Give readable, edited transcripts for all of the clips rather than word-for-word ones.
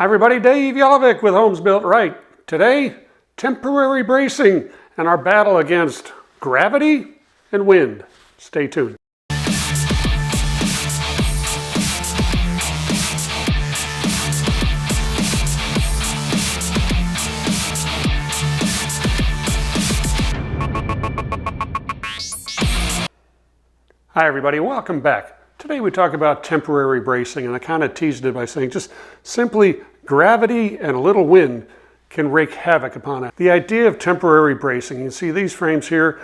Hi everybody, Dave Yelovic with Homes Built Right. Today, temporary bracing and our battle against gravity and wind. Stay tuned. Hi everybody, welcome back. Today we talk about temporary bracing, and I kind of teased it by saying just simply gravity and a little wind can wreak havoc upon it. The idea of temporary bracing, you see these frames here,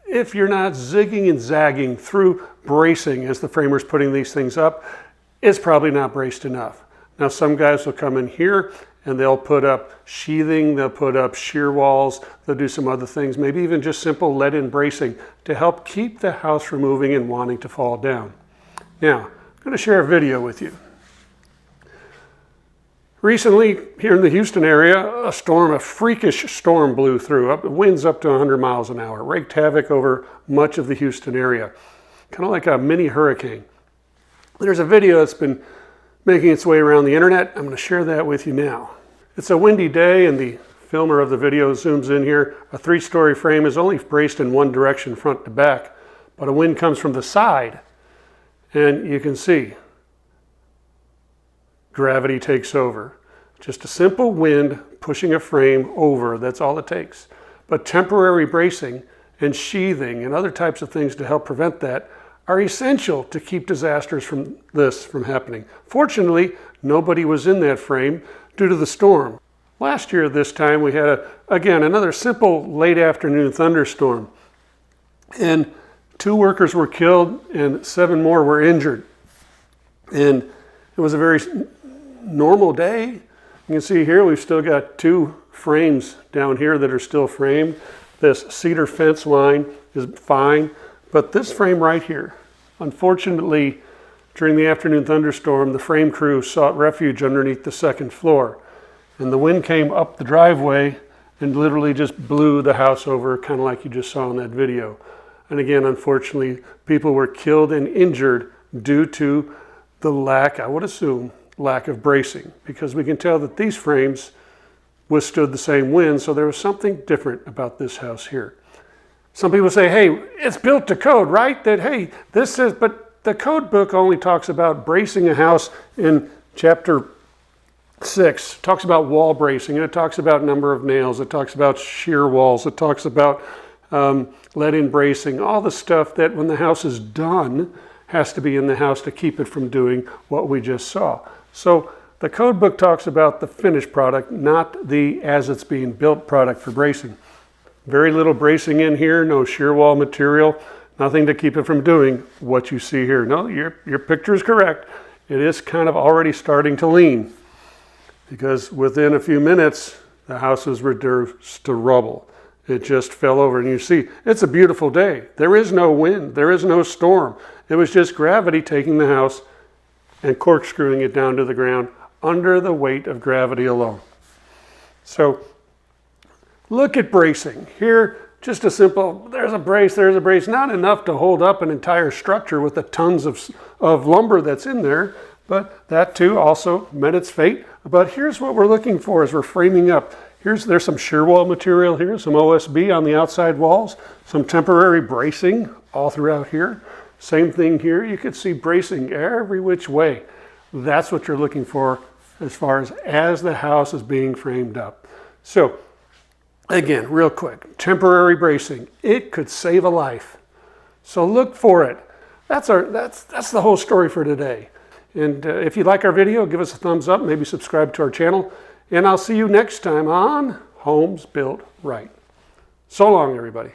if you're not zigging and zagging through bracing as the framer's putting these things up, it's probably not braced enough. Now some guys will come in here and they'll put up sheathing, they'll put up shear walls, they'll do some other things, maybe even just simple lead-in bracing to help keep the house from moving and wanting to fall down. Now, I'm going to share a video with you. Recently, here in the Houston area, a freakish storm blew through, winds up to 100 miles an hour, wreaked havoc over much of the Houston area, kind of like a mini hurricane. There's a video that's been making its way around the internet. I'm going to share that with you now. It's a windy day, and the filmer of the video zooms in here. A 3-story frame is only braced in one direction, front to back, but a wind comes from the side. And you can see gravity takes over. Just a simple wind pushing a frame over, that's all it takes. But temporary bracing and sheathing and other types of things to help prevent that are essential to keep disasters from happening. Fortunately, nobody was in that frame due to the storm. Last year this time we had, again, another simple late afternoon thunderstorm. And 2 workers were killed and 7 more were injured. And it was a very normal day. You can see here we've still got 2 frames down here that are still framed. This cedar fence line is fine, but this frame right here, unfortunately, during the afternoon thunderstorm, the frame crew sought refuge underneath the 2nd floor. And the wind came up the driveway and literally just blew the house over, kind of like you just saw in that video. And again, unfortunately, people were killed and injured due to the lack, I would assume, lack of bracing, because we can tell that these frames withstood the same wind, so there was something different about this house here. Some people say, hey, it's built to code, right? That, hey, this says, but the code book only talks about bracing a house in chapter 6, talks about wall bracing, and it talks about number of nails, it talks about shear walls, it talks about lead-in bracing, all the stuff that when the house is done has to be in the house to keep it from doing what we just saw. So the code book talks about the finished product, not the as it's being built product for bracing. Very little bracing in here, no shear wall material, nothing to keep it from doing what you see here. No, your picture is correct. It is kind of already starting to lean, because within a few minutes the house is reduced to rubble. It just fell over, and you see, it's a beautiful day. There is no wind, there is no storm. It was just gravity taking the house and corkscrewing it down to the ground under the weight of gravity alone. So look at bracing. Here, just a simple, there's a brace, not enough to hold up an entire structure with the tons of lumber that's in there, but that too also met its fate. But here's what we're looking for as we're framing up. There's some shear wall material here, some OSB on the outside walls, some temporary bracing all throughout here. Same thing here, you can see bracing every which way. That's what you're looking for as far as the house is being framed up. So again, real quick, temporary bracing, it could save a life. So look for it. That's the whole story for today. And if you like our video, give us a thumbs up, maybe subscribe to our channel. And I'll see you next time on Homes Built Right. So long, everybody.